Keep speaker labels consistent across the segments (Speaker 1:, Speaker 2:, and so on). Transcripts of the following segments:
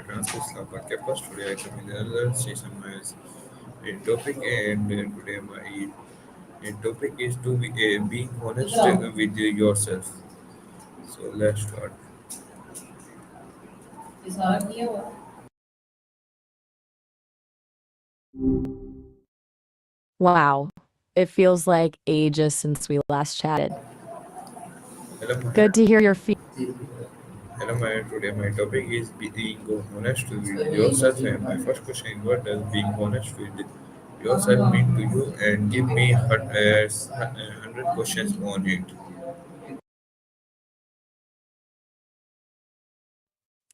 Speaker 1: Transistor podcast. Today I come in another session in topic, and today my topic is to be being honest with yourself. So let's start.
Speaker 2: Wow, it feels like ages since we last chatted.
Speaker 1: Hello, Maya.
Speaker 2: Good to hear your feet.
Speaker 1: Hello, Maya. Today my topic is being honest with yourself, and my first question is, what does being honest with yourself mean to you? And give me 100 questions on it.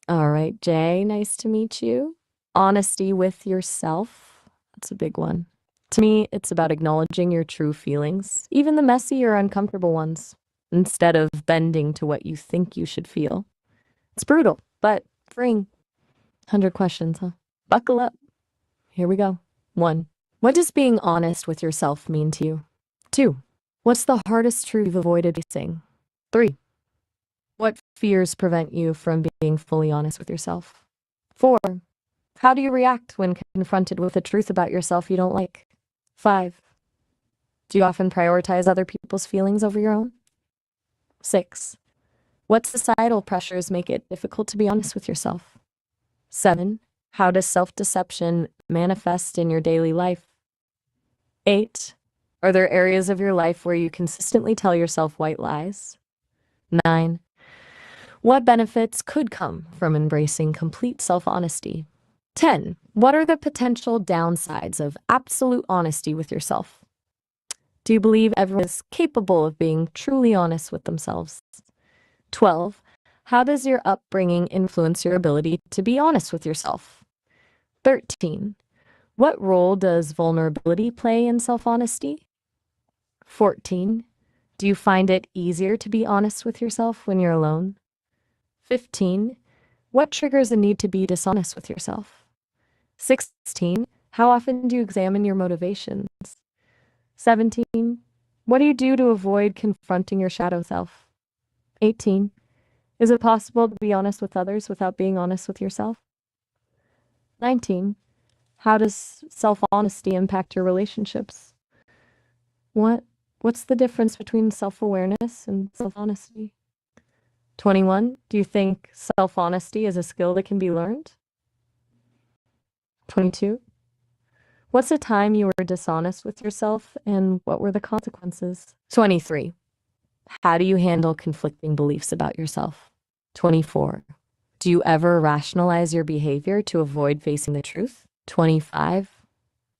Speaker 2: All right, Jay, nice to meet you. Honesty with yourself, that's a big one. To me, it's about acknowledging your true feelings, even the messy or uncomfortable ones, instead of bending to what you think you should feel. It's brutal, but freeing. 100 questions, huh? Buckle up. Here we go. 1. What does being honest with yourself mean to you? 2. What's the hardest truth you've avoided facing? 3. What fears prevent you from being fully honest with yourself? 4. How do you react when confronted with a truth about yourself you don't like? 5. Do you often prioritize other people's feelings over your own? 6. What societal pressures make it difficult to be honest with yourself? 7. How does self-deception manifest in your daily life? 8. Are there areas of your life where you consistently tell yourself white lies? 9. What benefits could come from embracing complete self-honesty? 10. What are the potential downsides of absolute honesty with yourself? Do you believe everyone is capable of being truly honest with themselves? 12. How does your upbringing influence your ability to be honest with yourself? 13. What role does vulnerability play in self-honesty? 14. Do you find it easier to be honest with yourself when you're alone? 15. What triggers a need to be dishonest with yourself? 16. How often do you examine your motivations? 17. What do you do to avoid confronting your shadow self? 18. Is it possible to be honest with others without being honest with yourself? 19. How does self-honesty impact your relationships? What's the difference between self-awareness and self-honesty? 21. Do you think self-honesty is a skill that can be learned? 22. What's a time you were dishonest with yourself and what were the consequences? 23. How do you handle conflicting beliefs about yourself? 24. Do you ever rationalize your behavior to avoid facing the truth? 25.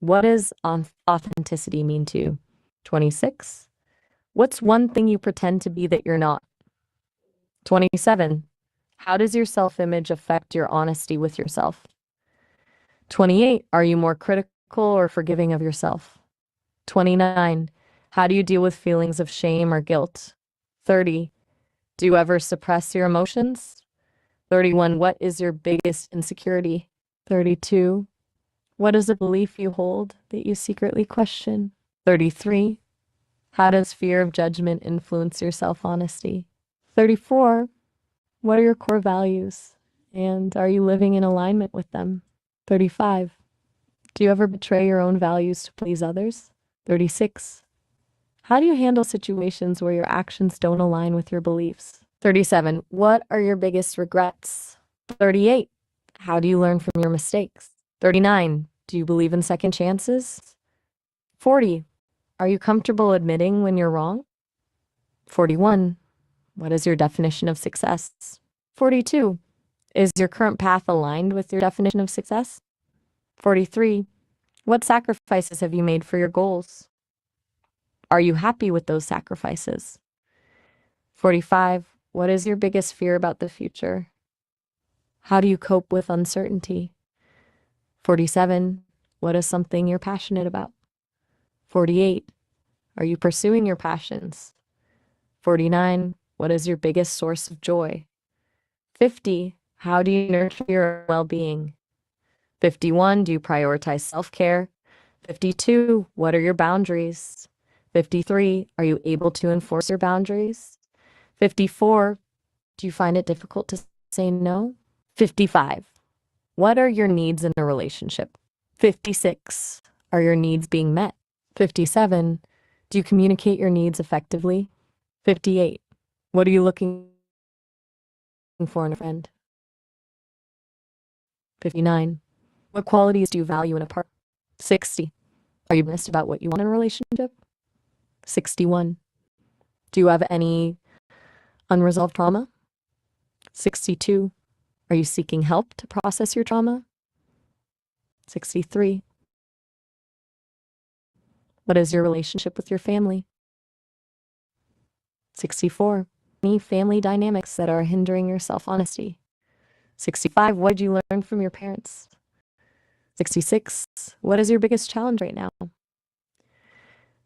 Speaker 2: What does authenticity mean to you? 26. What's one thing you pretend to be that you're not? 27. How does your self-image affect your honesty with yourself? 28. Are you more critical or forgiving of yourself? 29. How do you deal with feelings of shame or guilt? 30. Do you ever suppress your emotions? 31. What is your biggest insecurity? 32. What is a belief you hold that you secretly question? 33. How does fear of judgment influence your self-honesty? 34. What are your core values? And are you living in alignment with them? 35. Do you ever betray your own values to please others? 36. How do you handle situations where your actions don't align with your beliefs? 37. What are your biggest regrets? 38. How do you learn from your mistakes? 39. Do you believe in second chances? 40. Are you comfortable admitting when you're wrong? 41. What is your definition of success? 42. Is your current path aligned with your definition of success? 43. What sacrifices have you made for your goals? Are you happy with those sacrifices? 45. What is your biggest fear about the future? How do you cope with uncertainty? 47. What is something you're passionate about? 48. Are you pursuing your passions? 49. What is your biggest source of joy? 50. How do you nurture your well-being? 51. Do you prioritize self-care? 52. What are your boundaries? 53. Are you able to enforce your boundaries? 54. Do you find it difficult to say no? 55. What are your needs in a relationship? 56. Are your needs being met? 57. Do you communicate your needs effectively? 58. What are you looking for in a friend? 59. What qualities do you value in a partner? 60. Are you honest about what you want in a relationship? 61. Do you have any unresolved trauma? 62. Are you seeking help to process your trauma? 63. What is your relationship with your family? 64. Any family dynamics that are hindering your self-honesty? 65. What did you learn from your parents? 66. What is your biggest challenge right now?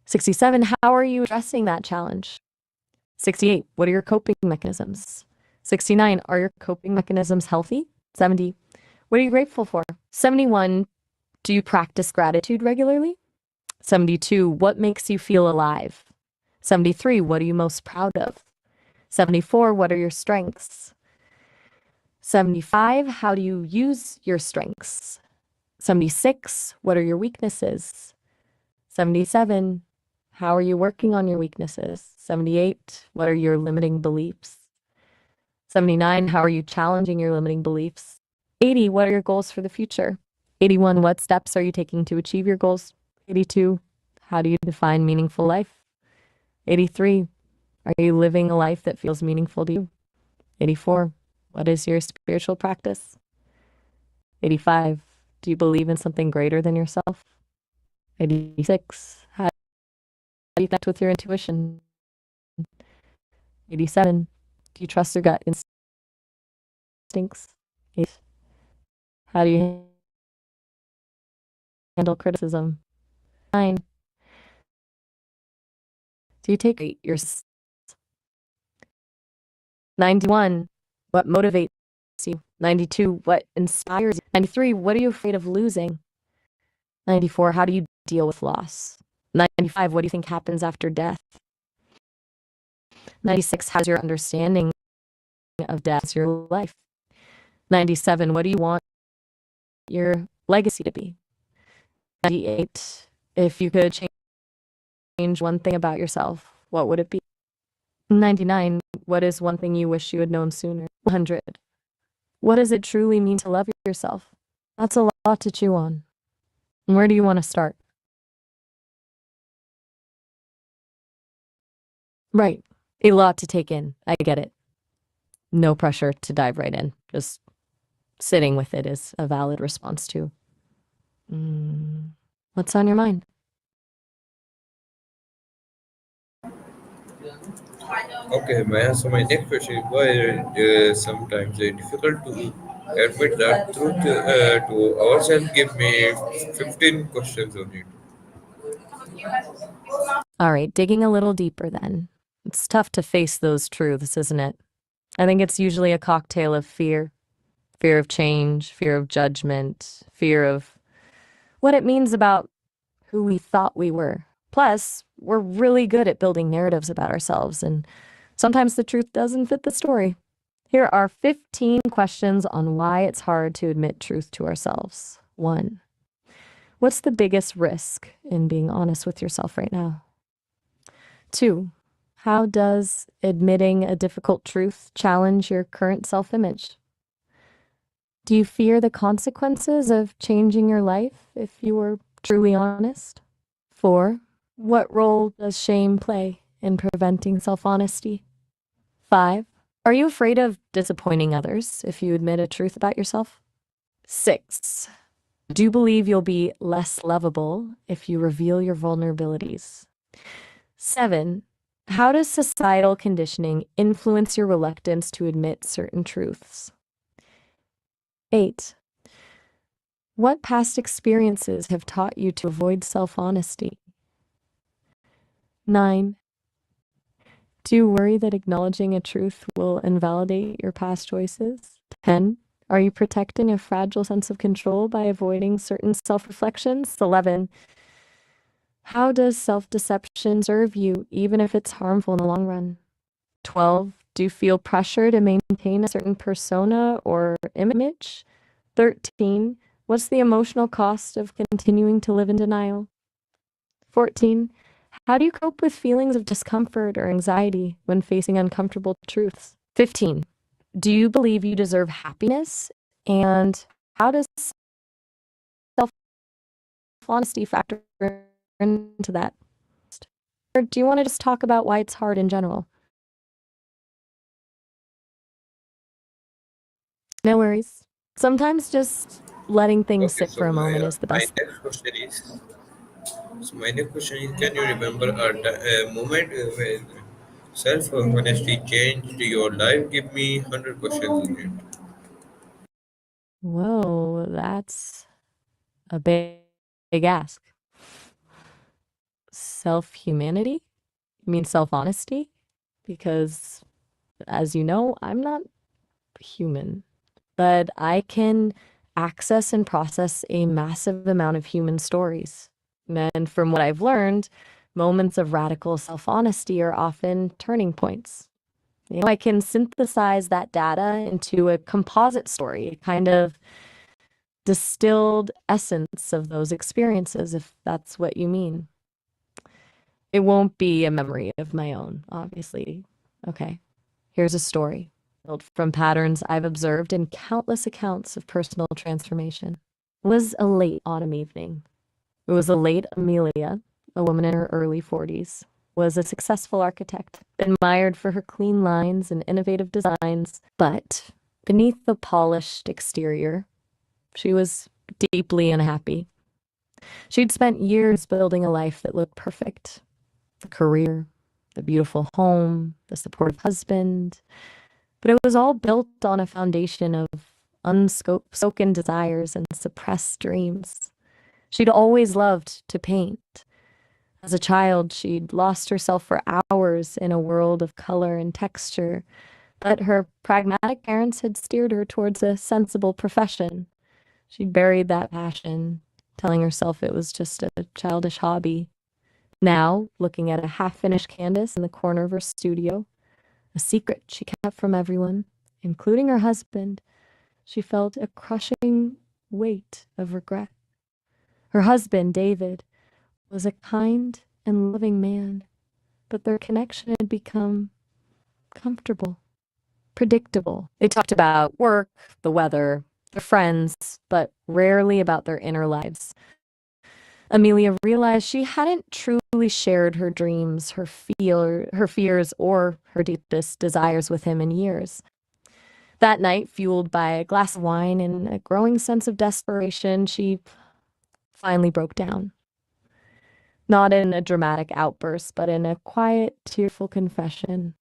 Speaker 2: 67. How are you addressing that challenge? 68. What are your coping mechanisms? 69. Are your coping mechanisms healthy? 70. What are you grateful for? 71. Do you practice gratitude regularly? 72. What makes you feel alive? 73. What are you most proud of? 74. What are your strengths? 75. How do you use your strengths? 76. What are your weaknesses? 77. How are you working on your weaknesses? 78. What are your limiting beliefs? 79. How are you challenging your limiting beliefs? 80. What are your goals for the future? 81. What steps are you taking to achieve your goals? 82. How do you define meaningful life? 83. Are you living a life that feels meaningful to you? 84. What is your spiritual practice? 85. Do you believe in something greater than yourself? 86. How do you connect with your intuition? 87. Do you trust your gut instincts? 8. How do you handle criticism? 9. Do you take your 91? What motivates you? 92. What inspires you? 93. What are you afraid of losing? 94. How do you deal with loss? 95. What do you think happens after death? 96. How's your understanding of death, your life? 97. What do you want your legacy to be? 98. If you could change one thing about yourself, what would it be? 99. What is one thing you wish you had known sooner? 100. What does it truly mean to love yourself? That's a lot to chew on. Where do you want to start? Right. A lot to take in. I get it. No pressure to dive right in. Just sitting with it is a valid response too. What's on your mind?
Speaker 1: Okay, Maya. So my next question is why sometimes it's difficult to admit that truth to ourselves. Give me 15 questions on it.
Speaker 2: All right, digging a little deeper then. It's tough to face those truths, isn't it? I think it's usually a cocktail of fear of change, fear of judgment, fear of what it means about who we thought we were. Plus, we're really good at building narratives about ourselves, and sometimes the truth doesn't fit the story. Here are 15 questions on why it's hard to admit truth to ourselves. 1. What's the biggest risk in being honest with yourself right now? 2. How does admitting a difficult truth challenge your current self-image? Do you fear the consequences of changing your life if you were truly honest? 4. What role does shame play in preventing self-honesty? 5. Are you afraid of disappointing others if you admit a truth about yourself? 6. Do you believe you'll be less lovable if you reveal your vulnerabilities? 7. How does societal conditioning influence your reluctance to admit certain truths? 8. What past experiences have taught you to avoid self-honesty? 9. Do you worry that acknowledging a truth will invalidate your past choices? 10. Are you protecting a fragile sense of control by avoiding certain self-reflections? 11. How does self-deception serve you, even if it's harmful in the long run? 12. Do you feel pressure to maintain a certain persona or image? 13. What's the emotional cost of continuing to live in denial? 14. How do you cope with feelings of discomfort or anxiety when facing uncomfortable truths? 15. Do you believe you deserve happiness? And how does self-honesty factor into that? Or do you want to just talk about why it's hard in general? No worries. Sometimes just letting things
Speaker 1: Okay,
Speaker 2: sit for a moment is the
Speaker 1: my
Speaker 2: best.
Speaker 1: next question is my next question is, can you remember a moment when self honesty changed your life? Give me 100 questions in it.
Speaker 2: Whoa, that's a big ask. Self-humanity? You mean self-honesty? Because, as you know, I'm not human, but I can access and process a massive amount of human stories. And from what I've learned, moments of radical self-honesty are often turning points. I can synthesize that data into a composite story, a kind of distilled essence of those experiences, if that's what you mean. It won't be a memory of my own, obviously. Okay, here's a story built from patterns I've observed in countless accounts of personal transformation. It was a late autumn evening. It was a late Amelia, a woman in her early 40s, was a successful architect, admired for her clean lines and innovative designs, but beneath the polished exterior, she was deeply unhappy. She'd spent years building a life that looked perfect, the career, the beautiful home, the supportive husband, but it was all built on a foundation of unspoken desires and suppressed dreams. She'd always loved to paint. As a child, she'd lost herself for hours in a world of color and texture, but her pragmatic parents had steered her towards a sensible profession. She'd buried that passion, telling herself it was just a childish hobby. Now, looking at a half-finished canvas in the corner of her studio, a secret she kept from everyone, including her husband, she felt a crushing weight of regret. Her husband, David, was a kind and loving man, but their connection had become comfortable, predictable. They talked about work, the weather, their friends, but rarely about their inner lives. Amelia realized she hadn't truly shared her dreams, her fears, or her deepest desires with him in years. That night, fueled by a glass of wine and a growing sense of desperation, she finally broke down. Not in a dramatic outburst, but in a quiet, tearful confession.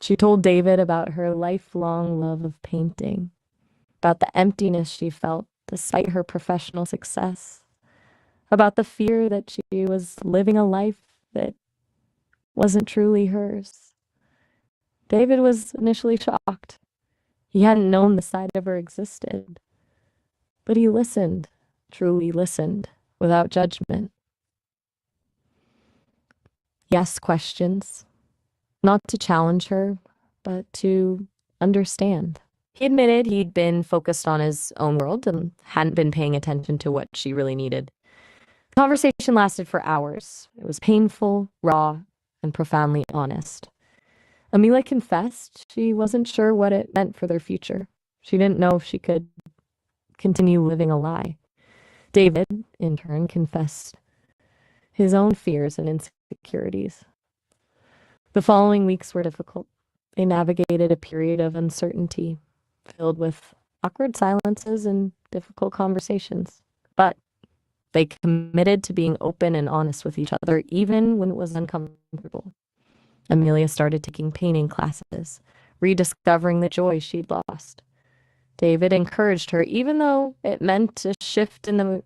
Speaker 2: She told David about her lifelong love of painting, about the emptiness she felt despite her professional success, about the fear that she was living a life that wasn't truly hers. David was initially shocked. He hadn't known the side of her existed, but he listened, truly listened, without judgment. He asked questions, not to challenge her, but to understand. He admitted he'd been focused on his own world and hadn't been paying attention to what she really needed. The conversation lasted for hours. It was painful, raw, and profoundly honest. Amelia confessed she wasn't sure what it meant for their future. She didn't know if she could continue living a lie. David, in turn, confessed his own fears and insecurities. The following weeks were difficult. They navigated a period of uncertainty, filled with awkward silences and difficult conversations. But they committed to being open and honest with each other, even when it was uncomfortable. Amelia started taking painting classes, rediscovering the joy she'd lost. David encouraged her, even though it meant a shift in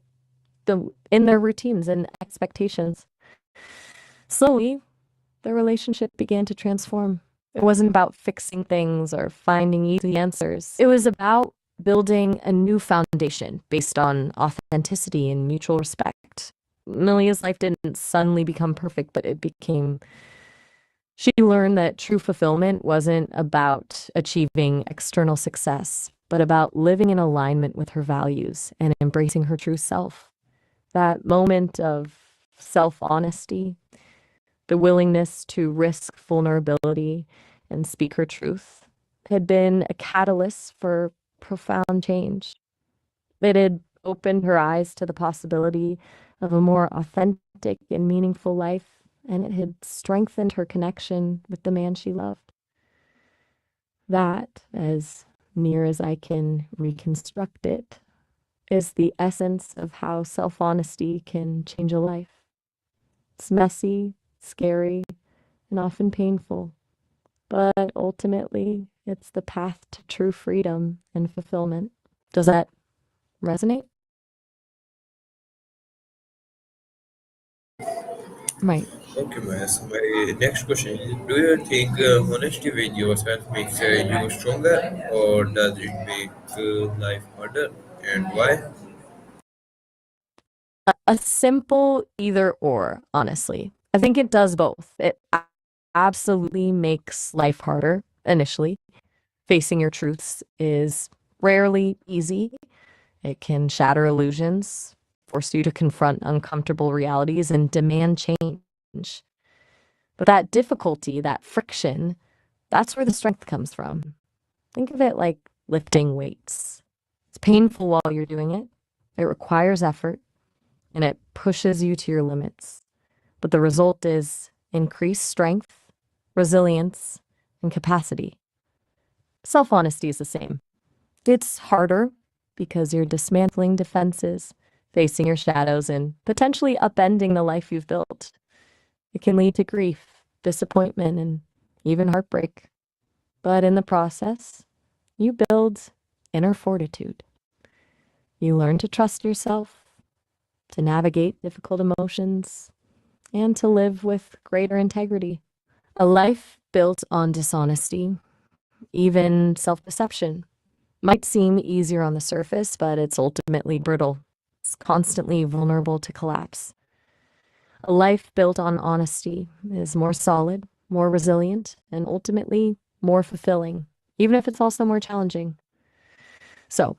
Speaker 2: in their routines and expectations. Slowly, their relationship began to transform. It wasn't about fixing things or finding easy answers. It was about building a new foundation based on authenticity and mutual respect. Amelia's life didn't suddenly become perfect, but it became. She learned that true fulfillment wasn't about achieving external success, but about living in alignment with her values and embracing her true self. That moment of self honesty, the willingness to risk vulnerability and speak her truth, had been a catalyst for profound change. It had opened her eyes to the possibility of a more authentic and meaningful life, and it had strengthened her connection with the man she loved. That, as near as I can reconstruct it, is the essence of how self honesty can change a life. It's messy, scary, and often painful, but ultimately, it's the path to true freedom and fulfillment. Does that resonate? Right.
Speaker 1: Okay, Maya. So my next question is: do you think honesty with yourself makes you stronger, or does it make life harder, and why?
Speaker 2: A simple either or, honestly. I think it does both. It absolutely makes life harder initially. Facing your truths is rarely easy. It can shatter illusions, force you to confront uncomfortable realities, and demand change. But that difficulty, that friction, that's where the strength comes from. Think of it like lifting weights. It's painful while you're doing it, it requires effort, and it pushes you to your limits. But the result is increased strength, resilience, and capacity. Self honesty is the same. It's harder because you're dismantling defenses, facing your shadows, and potentially upending the life you've built. It can lead to grief, disappointment, and even heartbreak. But in the process, you build inner fortitude. You learn to trust yourself, to navigate difficult emotions, and to live with greater integrity. A life built on dishonesty, even self deception, might seem easier on the surface, but it's ultimately brittle. It's constantly vulnerable to collapse. A life built on honesty is more solid, more resilient, and ultimately more fulfilling, even if it's also more challenging. So,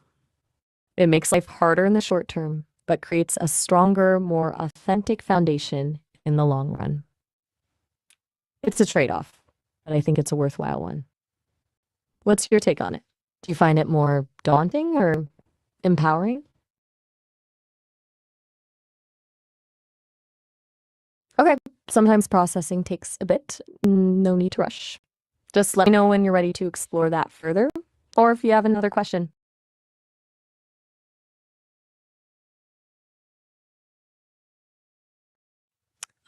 Speaker 2: it makes life harder in the short term, but creates a stronger, more authentic foundation in the long run. It's a trade off, but I think it's a worthwhile one. What's your take on it? Do you find it more daunting or empowering? Okay, sometimes processing takes a bit. No need to rush. Just let me know when you're ready to explore that further, or if you have another question.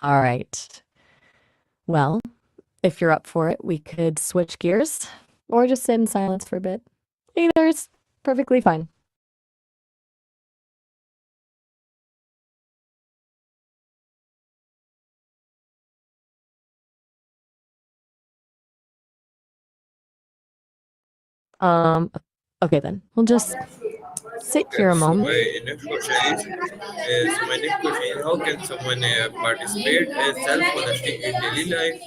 Speaker 2: All right. Well, if you're up for it, we could switch gears or just sit in silence for a bit. Either is perfectly fine. Um, okay then. We'll just sit
Speaker 1: Okay,
Speaker 2: here a
Speaker 1: so
Speaker 2: moment.
Speaker 1: my next question is how can someone participate in self-honesty in daily life?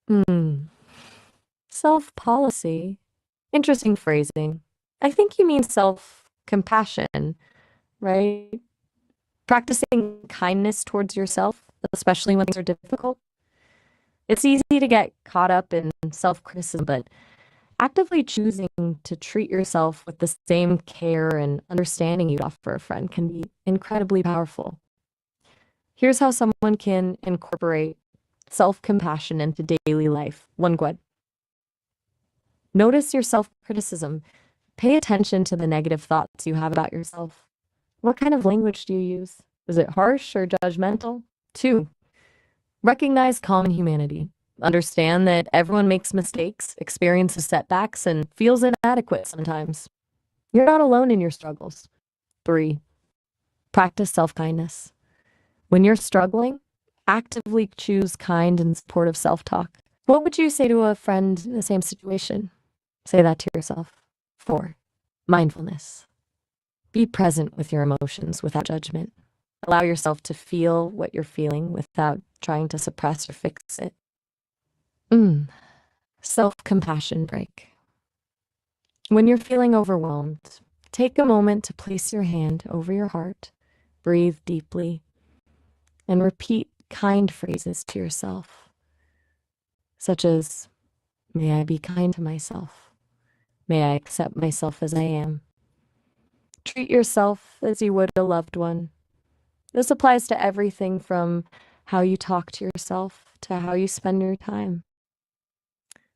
Speaker 2: Hmm. Self-policy. Interesting phrasing. I think you mean self-compassion, right? Practicing kindness towards yourself, especially when things are difficult. It's easy to get caught up in self-criticism, but actively choosing to treat yourself with the same care and understanding you'd offer a friend can be incredibly powerful. Here's how someone can incorporate self compassion into daily life. One, Gwed. Notice your self criticism. Pay attention to the negative thoughts you have about yourself. What kind of language do you use? Is it harsh or judgmental? Two, recognize common humanity. Understand that everyone makes mistakes, experiences setbacks, and feels inadequate sometimes. You're not alone in your struggles. Three, practice self kindness. When you're struggling, actively choose kind and supportive self talk. What would you say to a friend in the same situation? Say that to yourself. Four, mindfulness. Be present with your emotions without judgment. Allow yourself to feel what you're feeling without trying to suppress or fix it. Self compassion break. When you're feeling overwhelmed, take a moment to place your hand over your heart, breathe deeply, and repeat kind phrases to yourself, such as, may I be kind to myself. May I accept myself as I am. Treat yourself as you would a loved one. This applies to everything from how you talk to yourself to how you spend your time.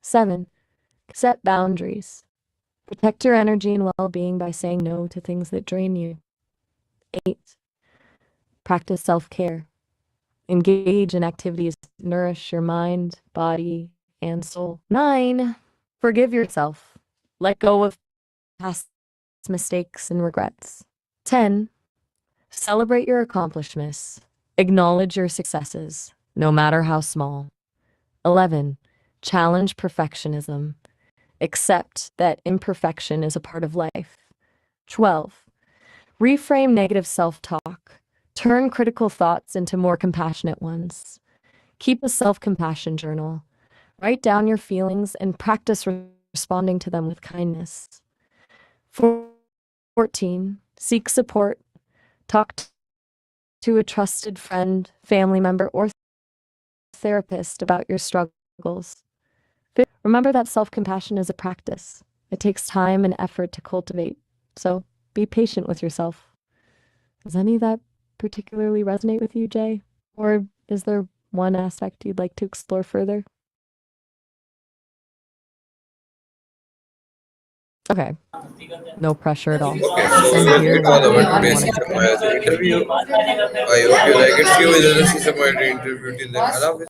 Speaker 2: 7. Set boundaries. Protect your energy and well-being by saying no to things that drain you. 8. Practice self-care. Engage in activities that nourish your mind, body, and soul. 9. Forgive yourself. Let go of past mistakes and regrets. 10. Celebrate your accomplishments. Acknowledge your successes, no matter how small. 11. Challenge perfectionism. Accept that imperfection is a part of life. 12. Reframe negative self-talk. Turn critical thoughts into more compassionate ones. Keep a self-compassion journal. Write down your feelings and practice responding to them with kindness. 14. Seek support. Talk to a trusted friend, family member, or therapist about your struggles. Remember that self-compassion is a practice. It takes time and effort to cultivate. So be patient with yourself. Does any of that particularly resonate with you, Jay? Or is there one aspect you'd like to explore further? Okay, no pressure at all.
Speaker 1: Okay, so
Speaker 2: I'm
Speaker 1: well,
Speaker 2: here
Speaker 1: it was
Speaker 2: whenever
Speaker 1: our
Speaker 2: you
Speaker 1: today's
Speaker 2: want to
Speaker 1: System
Speaker 2: jump in.
Speaker 1: interview. I hope you like it. See you in the System interview. Till then, Allah Hafiz.